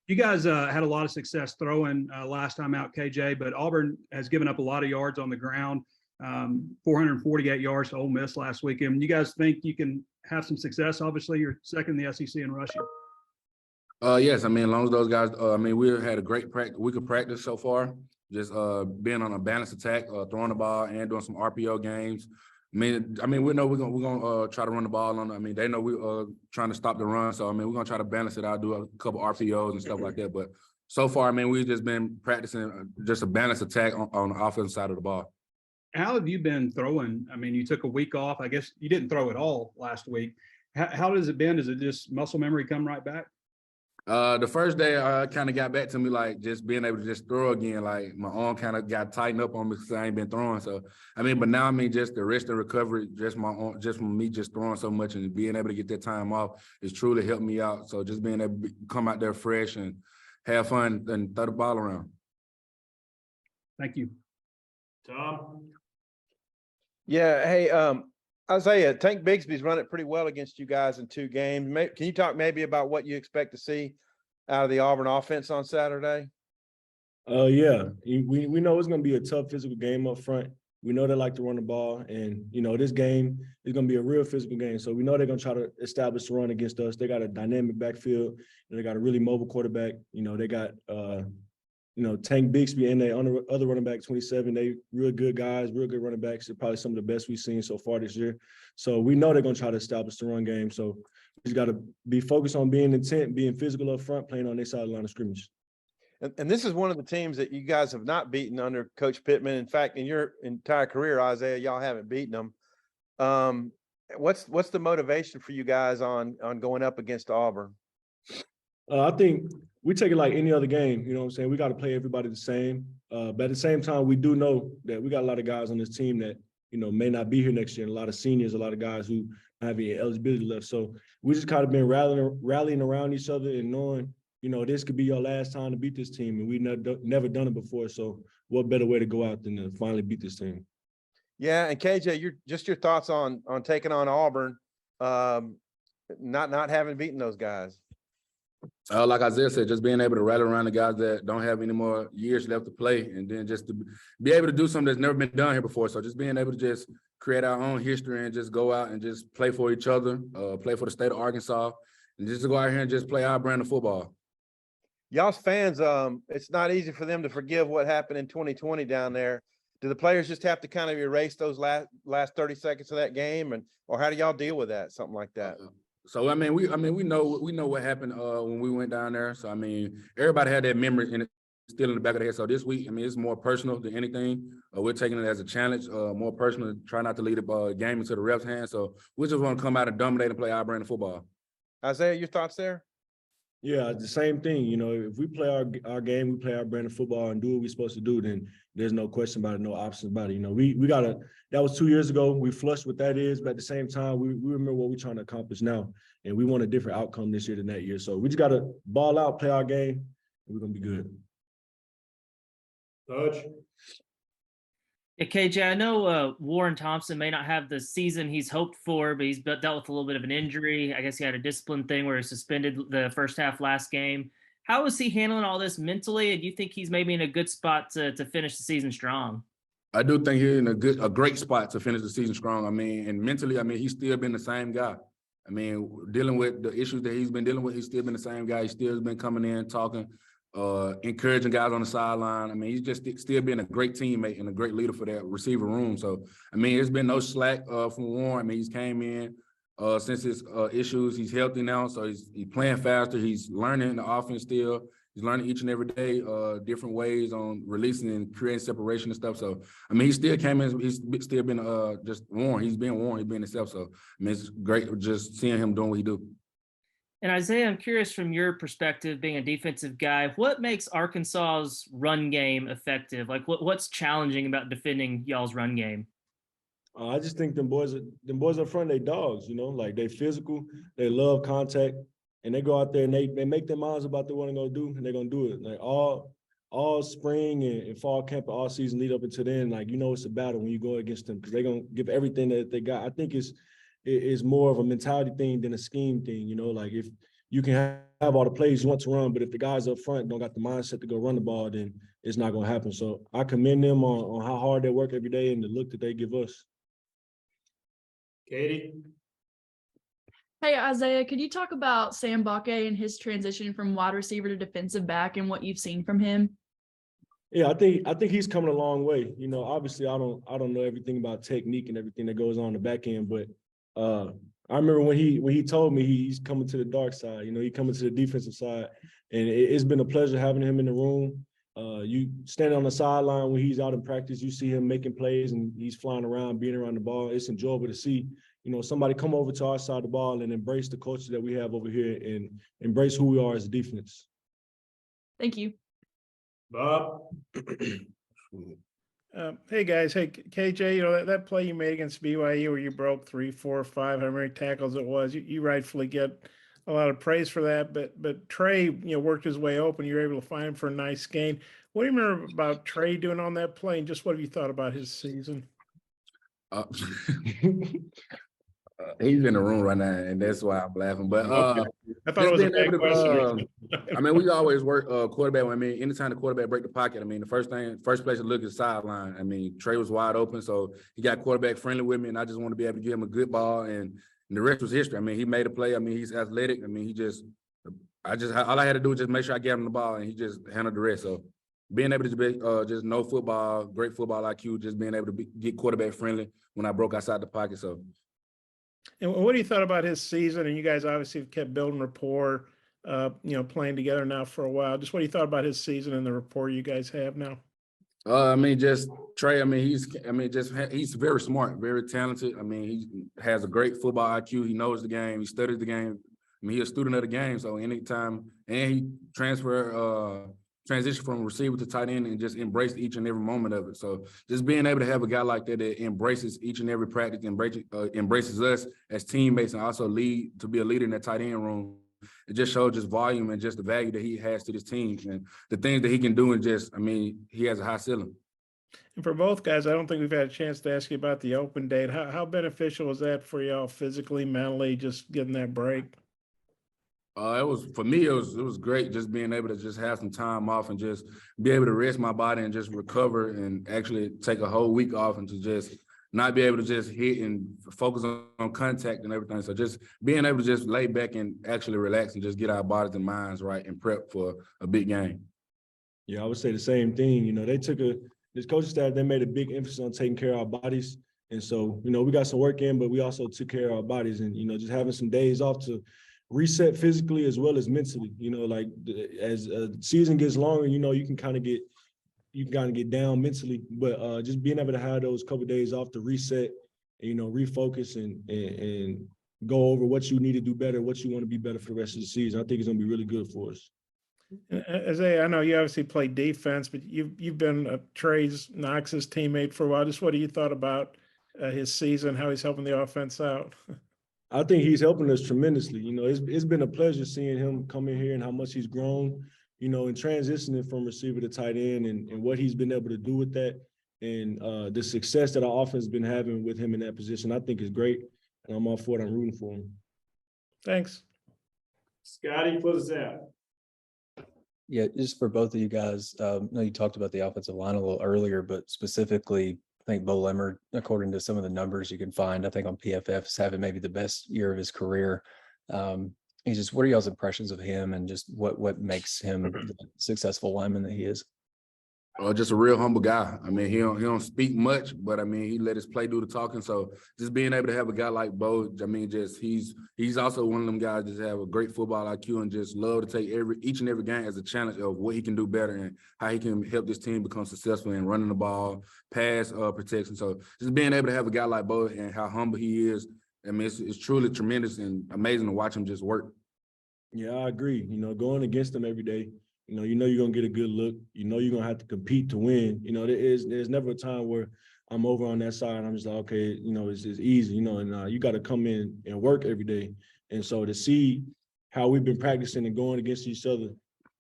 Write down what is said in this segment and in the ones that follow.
You guys had a lot of success throwing last time out, KJ, but Auburn has given up a lot of yards on the ground, 448 yards to Ole Miss last weekend. You guys think you can have some success? Obviously, you're second in the SEC in rushing. Yes, I mean, as long as those guys, I mean, we had a great week of practice so far, just being on a balanced attack, throwing the ball and doing some RPO games. I mean, we know we're gonna try to run the ball on. I mean, they know we're trying to stop the run, so I mean, we're gonna try to balance it out, do a couple RPOs and stuff like that. But so far, I mean, we've just been practicing just a balanced attack on the offensive side of the ball. How have you been throwing? I mean, you took a week off. I guess you didn't throw at all last week. How has it been? Is it just muscle memory come right back? The first day kind of got back to me, like just being able to just throw again. Like my arm kind of got tightened up on me because I ain't been throwing. So I mean, but now I mean, just the rest and recovery, just my arm, just from me just throwing so much and being able to get that time off is truly helped me out. So just being able to come out there fresh and have fun and throw the ball around. Thank you, Tom. Yeah. Hey, Isaiah, Tank Bigsby's run it pretty well against you guys in 2 games. Can you talk maybe about what you expect to see out of the Auburn offense on Saturday? Yeah, we know it's going to be a tough physical game up front. We know they like to run the ball, and this game is going to be a real physical game. So we know they're going to try to establish the run against us. They got a dynamic backfield, and they got a really mobile quarterback. They got Tank Bigsby and their other running back, 27. They real good guys, real good running backs. They're probably some of the best we've seen so far this year. So we know they're going to try to establish the run game. So we just got to be focused on being intent, being physical up front, playing on their side of the line of scrimmage. And this is one of the teams that you guys have not beaten under Coach Pittman. In fact, in your entire career, Isaiah, y'all haven't beaten them. What's the motivation for you guys on going up against Auburn? I think we take it like any other game. You know what I'm saying? We got to play everybody the same. But at the same time, we do know that we got a lot of guys on this team that, may not be here next year. And a lot of seniors, a lot of guys who have any eligibility left. So we just kind of been rallying around each other and knowing, this could be your last time to beat this team. And we've never done it before. So what better way to go out than to finally beat this team? Yeah. And KJ, your thoughts on taking on Auburn, not having beaten those guys. Like Isaiah said, just being able to rally around the guys that don't have any more years left to play, and then just to be able to do something that's never been done here before. So just being able to just create our own history and just go out and just play for each other, play for the state of Arkansas, and just to go out here and just play our brand of football. Y'all's fans, it's not easy for them to forgive what happened in 2020 down there. Do the players just have to kind of erase those last 30 seconds of that game, or how do y'all deal with that? Something like that. So we know what happened when we went down there. So I mean, everybody had that memory still in the back of their head. So this week, it's more personal than anything. We're taking it as a challenge, more personal. Try not to lead the game into the refs' hands. So we just want to come out and dominate and play our brand of football. Isaiah, your thoughts there? Yeah, the same thing. If we play our game, we play our brand of football and do what we're supposed to do, then there's no question about it, no options about it. We got to – that was 2 years ago. We flushed what that is, but at the same time, we remember what we're trying to accomplish now, and we want a different outcome this year than that year. So we just got to ball out, play our game, and we're going to be good. Hodge. Yeah, KJ, I know Warren Thompson may not have the season he's hoped for, but he's dealt with a little bit of an injury. I guess he had a discipline thing where he suspended the first half last game. How is he handling all this mentally? And do you think he's maybe in a good spot to finish the season strong? I do think he's in a great spot to finish the season strong. And mentally, he's still been the same guy. Dealing with the issues that he's been dealing with, he's still been the same guy. He's still been coming in, talking, encouraging guys on the sideline. He's just still been a great teammate and a great leader for that receiver room. So, there's been no slack from Warren. He's came in since his issues. He's healthy now, so he's playing faster. He's learning the offense still. He's learning each and every day different ways on releasing and creating separation and stuff. So, he still came in. He's still been just Warren. He's been Warren. He's been himself. So, it's great just seeing him doing what he do. And Isaiah, I'm curious from your perspective, being a defensive guy, what makes Arkansas's run game effective? Like, what's challenging about defending y'all's run game? I just think them boys up front, they dogs. Like they physical, they love contact, and they go out there and they make their minds about what they're gonna do, and they're gonna do it. Like all spring and fall camp and all season lead up until then, it's a battle when you go against them because they're gonna give everything that they got. I think it's more of a mentality thing than a scheme thing. Like if you can have all the plays you want to run, but if the guys up front don't got the mindset to go run the ball, then it's not going to happen. So I commend them on how hard they work every day and the look that they give us. Katie? Hey, Isaiah, could you talk about Sam Bakke and his transition from wide receiver to defensive back and what you've seen from him? Yeah, I think he's coming a long way. You know, obviously I don't know everything about technique and everything that goes on in the back end, but I remember when he told me he's coming to the dark side. You know, he's coming to the defensive side, and it's been a pleasure having him in the room. You stand on the sideline when he's out in practice, you see him making plays and he's flying around, being around the ball. It's enjoyable to see, you know, somebody come over to our side of the ball and embrace the culture that we have over here and embrace who we are as a defense. Thank you. Bob? Hey guys, hey KJ, you know that play you made against BYU where you broke 3, 4, 5, however many tackles it was, you rightfully get a lot of praise for that. But Trey, you know, worked his way open. You were able to find him for a nice gain. What do you remember about Trey doing on that play, and just what have you thought about his season? He's in the room right now, and that's why I'm laughing. But Okay. I thought it was a being bad able to, question. I mean, we always work quarterback. I mean, anytime the quarterback break the pocket, I mean, the first place to look is sideline. I mean, Trey was wide open, so he got quarterback friendly with me, and I just want to be able to give him a good ball, and the rest was history. I mean, he made a play. I mean, he's athletic. I mean, all I had to do was just make sure I gave him the ball, and he just handled the rest. So being able to be, just know football, great football IQ, just being able to get quarterback friendly when I broke outside the pocket. So. And what do you thought about his season? And you guys obviously have kept building rapport, you know, playing together now for a while. Just what do you thought about his season and the rapport you guys have now? I mean, just Trey. I mean, he's very smart, very talented. I mean, he has a great football IQ. He knows the game. He studies the game. I mean, he's a student of the game. So anytime, and he transition from receiver to tight end and just embraced each and every moment of it. So just being able to have a guy like that that embraces each and every practice, embraces us as teammates, and also to be a leader in that tight end room. It just shows just volume and just the value that he has to this team and the things that he can do. And just, I mean, he has a high ceiling. And for both guys, I don't think we've had a chance to ask you about the open date. How beneficial was that for y'all physically, mentally, just getting that break? It was great just being able to just have some time off and just be able to rest my body and just recover and actually take a whole week off and to just not be able to just hit and focus on contact and everything. So just being able to just lay back and actually relax and just get our bodies and minds right and prep for a big game. Yeah, I would say the same thing. You know, this coaching staff, they made a big emphasis on taking care of our bodies. And so, you know, we got some work in, but we also took care of our bodies and, you know, just having some days off to reset physically as well as mentally. You know, like as the season gets longer, you know, you can kind of get down mentally, but just being able to have those couple of days off to reset, and, you know, refocus and go over what you need to do better, what you want to be better for the rest of the season. I think it's going to be really good for us. Isaiah, I know you obviously play defense, but you've been Trey Knox's teammate for a while. Just what have you thought about his season, how he's helping the offense out? I think he's helping us tremendously. You know, it's been a pleasure seeing him come in here and how much he's grown, you know, and transitioning from receiver to tight end and what he's been able to do with that. And the success that our offense has been having with him in that position, I think is great. And I'm all for it. I'm rooting for him. Thanks. Scotty, close us out. Yeah, just for both of you guys, I know you talked about the offensive line a little earlier, but specifically, I think Bo Lemmer, according to some of the numbers you can find, I think on PFF is having maybe the best year of his career. He's just, what are y'all's impressions of him and just what makes him the successful lineman that he is? Just a real humble guy. I mean, he don't speak much, but I mean, he let his play do the talking. So just being able to have a guy like Bo, I mean, just he's also one of them guys that have a great football IQ and just love to take each and every game as a challenge of what he can do better and how he can help this team become successful in running the ball, pass protection. So just being able to have a guy like Bo and how humble he is, I mean, it's truly tremendous and amazing to watch him just work. Yeah, I agree. You know, going against him every day, you know you're going to get a good look. You know, you're going to have to compete to win. You know, there's never a time where I'm over on that side and I'm just like, okay, you know, it's easy, you know, and you got to come in and work every day. And so to see how we've been practicing and going against each other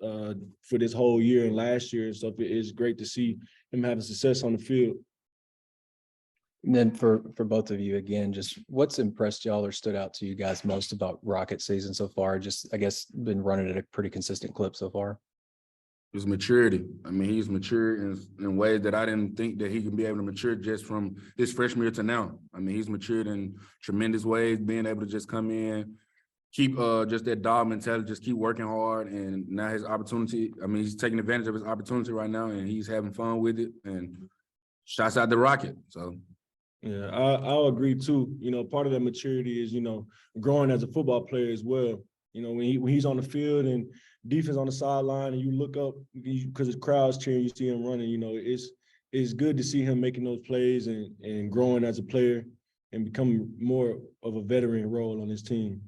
for this whole year and last year and stuff, it's great to see him having success on the field. And then for both of you, again, just what's impressed y'all or stood out to you guys most about Rocket season so far? Just, I guess, been running at a pretty consistent clip so far. His maturity. I mean, he's matured in ways that I didn't think that he could be able to mature just from his freshman year to now. I mean, he's matured in tremendous ways, being able to just come in, keep just that dog mentality, just keep working hard. And now his opportunity, I mean, he's taking advantage of his opportunity right now and he's having fun with it. And shouts out the Rocket. So Yeah, I'll agree too. You know, part of that maturity is, you know, growing as a football player as well. You know, when he's on the field and defense on the sideline and you look up because the crowd's cheering, you see him running, you know, it's good to see him making those plays and growing as a player and becoming more of a veteran role on his team.